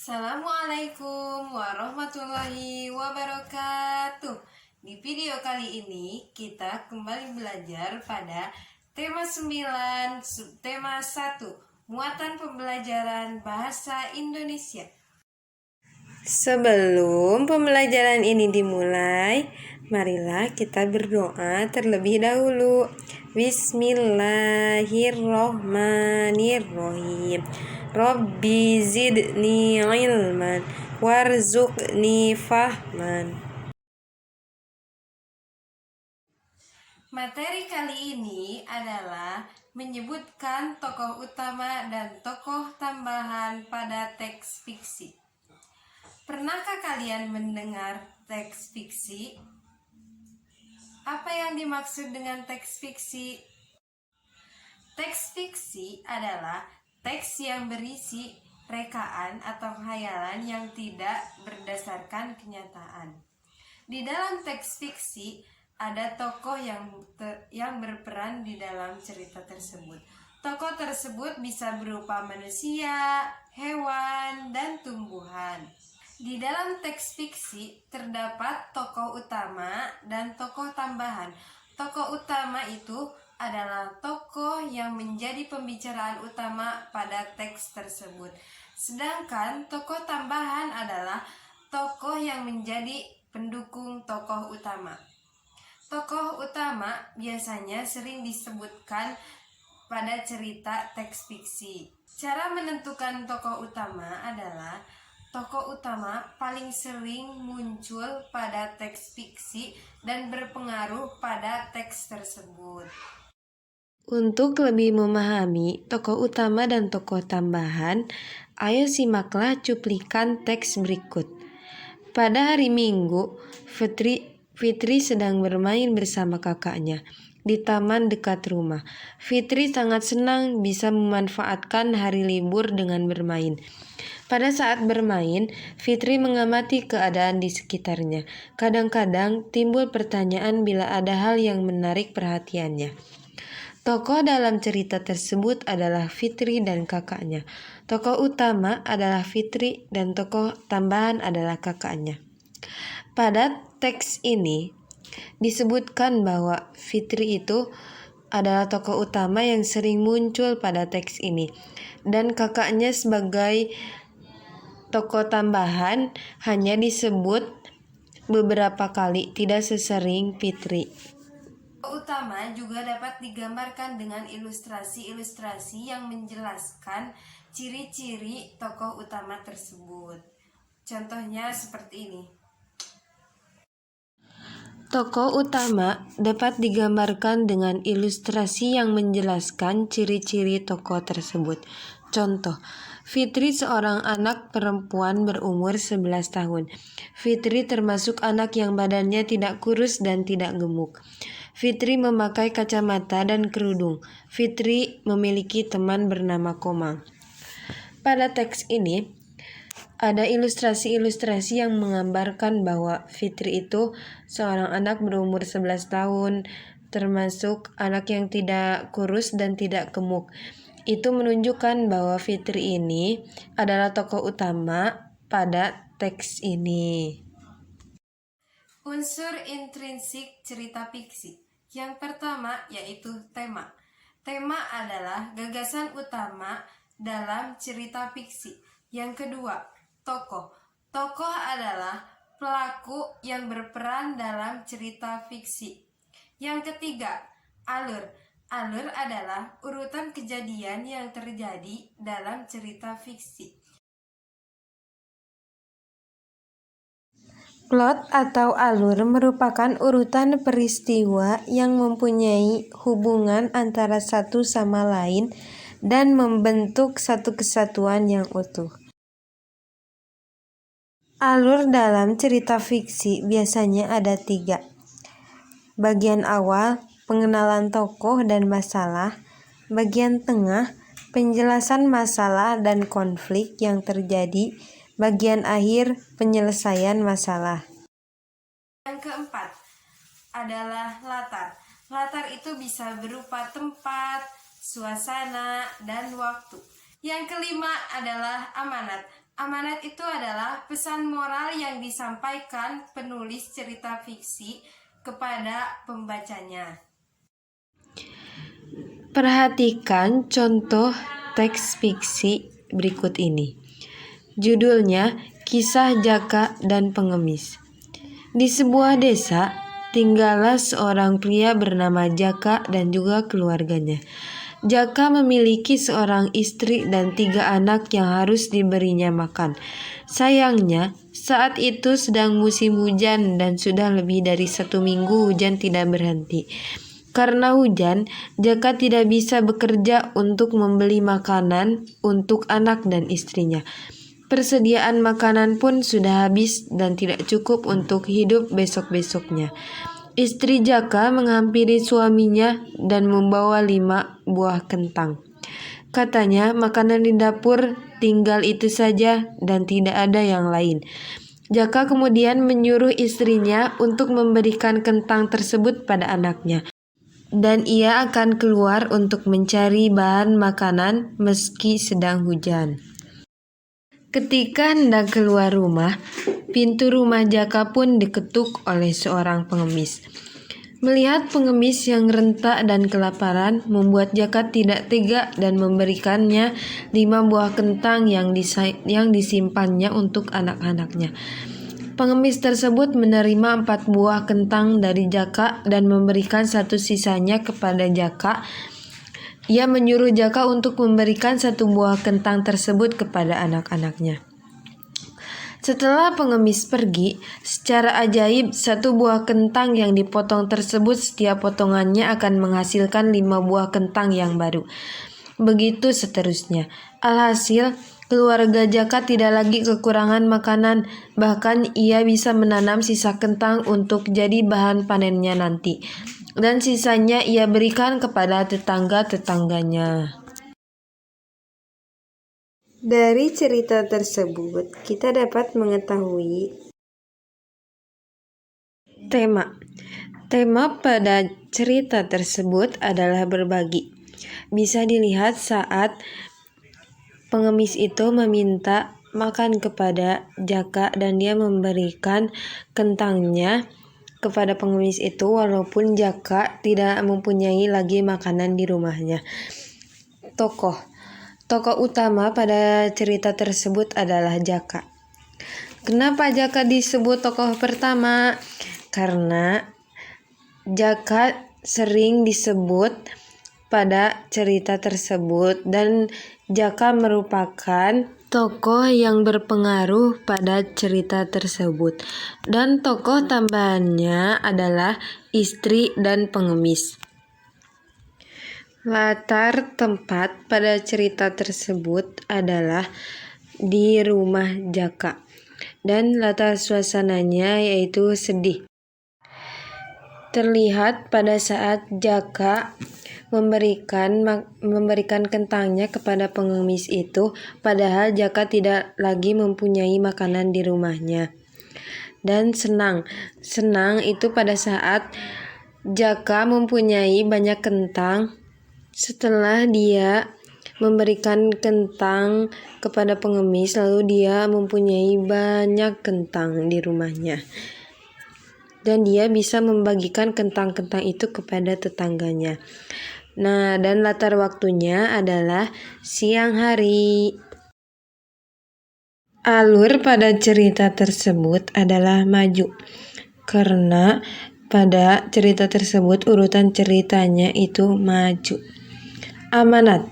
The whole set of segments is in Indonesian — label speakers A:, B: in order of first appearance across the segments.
A: Assalamualaikum warahmatullahi wabarakatuh. Di video kali ini kita kembali belajar pada tema 9 subtema 1, muatan pembelajaran bahasa Indonesia. Sebelum pembelajaran ini dimulai, marilah kita berdoa terlebih dahulu. Bismillahirrohmanirrohim. Rabbi zidni ilman warzuqni fahman. Materi kali ini adalah menyebutkan tokoh utama dan tokoh tambahan pada teks fiksi. Pernahkah kalian mendengar teks fiksi? Apa yang dimaksud dengan teks fiksi? Teks fiksi adalah teks yang berisi rekaan atau khayalan yang tidak berdasarkan kenyataan. Di dalam teks fiksi ada tokoh yang berperan di dalam cerita tersebut. Tokoh tersebut bisa berupa manusia, hewan, dan tumbuhan. Di dalam teks fiksi terdapat tokoh utama dan tokoh tambahan. Tokoh utama itu adalah tokoh yang menjadi pembicaraan utama pada teks tersebut. Sedangkan tokoh tambahan adalah tokoh yang menjadi pendukung tokoh utama. Tokoh utama biasanya sering disebutkan pada cerita teks fiksi. Cara menentukan tokoh utama adalah tokoh utama paling sering muncul pada teks fiksi dan berpengaruh pada teks tersebut. Untuk lebih memahami tokoh utama dan tokoh tambahan, ayo simaklah cuplikan teks berikut. Pada hari Minggu, Fitri sedang bermain bersama kakaknya di taman dekat rumah. Fitri sangat senang bisa memanfaatkan hari libur dengan bermain. Pada saat bermain, Fitri mengamati keadaan di sekitarnya. Kadang-kadang timbul pertanyaan bila ada hal yang menarik perhatiannya. Tokoh dalam cerita tersebut adalah Fitri dan kakaknya. Tokoh utama adalah Fitri dan tokoh tambahan adalah kakaknya. Pada teks ini disebutkan bahwa Fitri itu adalah tokoh utama yang sering muncul pada teks ini, dan kakaknya sebagai tokoh tambahan hanya disebut beberapa kali, tidak sesering Fitri. Tokoh utama juga dapat digambarkan dengan ilustrasi-ilustrasi yang menjelaskan ciri-ciri tokoh utama tersebut. Contohnya seperti ini. Tokoh utama dapat digambarkan dengan ilustrasi yang menjelaskan ciri-ciri tokoh tersebut. Contoh, Fitri seorang anak perempuan berumur 11 tahun. Fitri termasuk anak yang badannya tidak kurus dan tidak gemuk. Fitri memakai kacamata dan kerudung. Fitri memiliki teman bernama Komang. Pada teks ini ada ilustrasi-ilustrasi yang menggambarkan bahwa Fitri itu seorang anak berumur 11 tahun, termasuk anak yang tidak kurus dan tidak gemuk. Itu menunjukkan bahwa Fitri ini adalah tokoh utama pada teks ini. Unsur intrinsik cerita fiksi. Yang pertama yaitu tema. Tema adalah gagasan utama dalam cerita fiksi. Yang kedua, tokoh. Tokoh adalah pelaku yang berperan dalam cerita fiksi. Yang ketiga, alur. Alur adalah urutan kejadian yang terjadi dalam cerita fiksi. Plot atau alur merupakan urutan peristiwa yang mempunyai hubungan antara satu sama lain dan membentuk satu kesatuan yang utuh. Alur dalam cerita fiksi biasanya ada 3. Bagian awal, pengenalan tokoh dan masalah. Bagian tengah, penjelasan masalah dan konflik yang terjadi. Bagian akhir, penyelesaian masalah. Yang keempat adalah latar. Latar itu bisa berupa tempat, suasana, dan waktu. Yang kelima adalah amanat. Amanat itu adalah pesan moral yang disampaikan penulis cerita fiksi kepada pembacanya.
B: Perhatikan contoh teks fiksi berikut ini. Judulnya Kisah Jaka dan Pengemis. Di sebuah desa, tinggallah seorang pria bernama Jaka dan juga keluarganya. Jaka memiliki seorang istri dan 3 anak yang harus diberinya makan. Sayangnya, saat itu sedang musim hujan dan sudah lebih dari 1 minggu hujan tidak berhenti. Karena hujan, Jaka tidak bisa bekerja untuk membeli makanan untuk anak dan istrinya. Persediaan makanan pun sudah habis dan tidak cukup untuk hidup besok-besoknya. Istri Jaka menghampiri suaminya dan membawa 5 buah kentang. Katanya makanan di dapur tinggal itu saja dan tidak ada yang lain. Jaka kemudian menyuruh istrinya untuk memberikan kentang tersebut pada anaknya. Dan ia akan keluar untuk mencari bahan makanan meski sedang hujan. Ketika hendak keluar rumah, pintu rumah Jaka pun diketuk oleh seorang pengemis. Melihat pengemis yang rentak dan kelaparan, membuat Jaka tidak tega dan memberikannya 5 buah kentang yang disimpannya untuk anak-anaknya. Pengemis tersebut menerima 4 buah kentang dari Jaka dan memberikan 1 sisanya kepada Jaka. Ia menyuruh Jaka untuk memberikan 1 buah kentang tersebut kepada anak-anaknya. Setelah pengemis pergi, secara ajaib 1 buah kentang yang dipotong tersebut setiap potongannya akan menghasilkan 5 buah kentang yang baru. Begitu seterusnya. Alhasil, keluarga Jaka tidak lagi kekurangan makanan, bahkan ia bisa menanam sisa kentang untuk jadi bahan panennya nanti. Dan sisanya ia berikan kepada tetangga-tetangganya. Dari cerita tersebut, kita dapat mengetahui tema. Tema pada cerita tersebut adalah berbagi. Bisa dilihat saat pengemis itu meminta makan kepada Jaka dan dia memberikan kentangnya kepada pengemis itu walaupun Jaka tidak mempunyai lagi makanan di rumahnya. Tokoh utama pada cerita tersebut adalah Jaka. Kenapa Jaka disebut tokoh pertama? Karena Jaka sering disebut pada cerita tersebut dan Jaka merupakan tokoh yang berpengaruh pada cerita tersebut. Dan tokoh tambahannya adalah istri dan pengemis. Latar tempat pada cerita tersebut adalah di rumah Jaka. Dan latar suasananya yaitu sedih. Terlihat pada saat Jaka memberikan kentangnya kepada pengemis itu, padahal Jaka tidak lagi mempunyai makanan di rumahnya. Dan senang itu pada saat Jaka mempunyai banyak kentang. Setelah dia memberikan kentang kepada pengemis, lalu dia mempunyai banyak kentang di rumahnya. Dan dia bisa membagikan kentang-kentang itu kepada tetangganya. Nah, dan latar waktunya adalah siang hari. Alur pada cerita tersebut adalah maju. Karena pada cerita tersebut urutan ceritanya itu maju. Amanat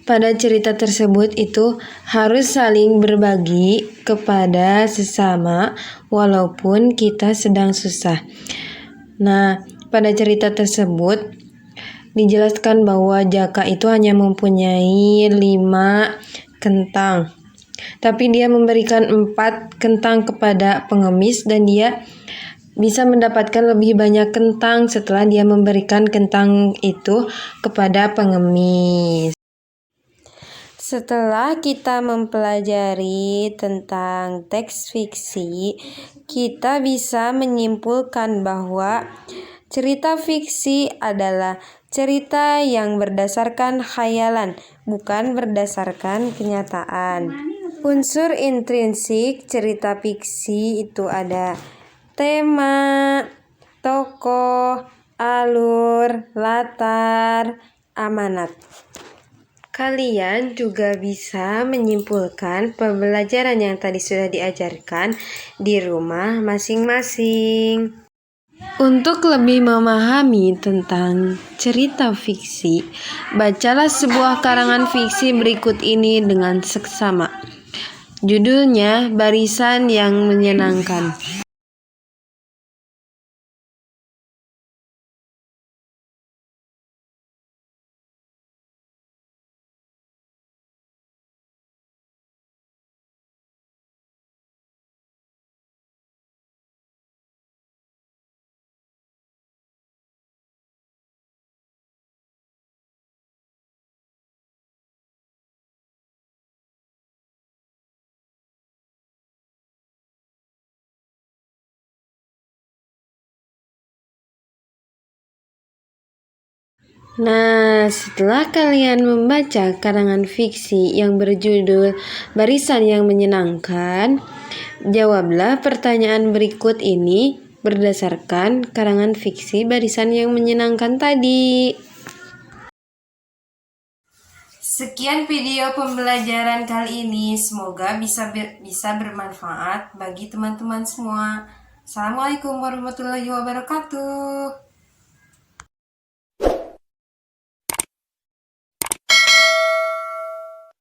B: pada cerita tersebut itu harus saling berbagi kepada sesama walaupun kita sedang susah. Nah, pada cerita tersebut dijelaskan bahwa Jaka itu hanya mempunyai 5 kentang. Tapi dia memberikan 4 kentang kepada pengemis dan dia bisa mendapatkan lebih banyak kentang setelah dia memberikan kentang itu kepada pengemis. Setelah kita mempelajari tentang teks fiksi, kita bisa menyimpulkan bahwa cerita fiksi adalah cerita yang berdasarkan khayalan, bukan berdasarkan kenyataan. Unsur intrinsik cerita fiksi itu ada tema, tokoh, alur, latar, amanat. Kalian juga bisa menyimpulkan pembelajaran yang tadi sudah diajarkan di rumah masing-masing. Untuk lebih memahami tentang cerita fiksi, bacalah sebuah karangan fiksi berikut ini dengan seksama. Judulnya Barisan yang Menyenangkan. Nah, setelah kalian membaca karangan fiksi yang berjudul Barisan yang Menyenangkan, jawablah pertanyaan berikut ini berdasarkan karangan fiksi Barisan yang Menyenangkan tadi.
A: Sekian video pembelajaran kali ini, semoga bisa bermanfaat bagi teman-teman semua. Assalamualaikum warahmatullahi wabarakatuh.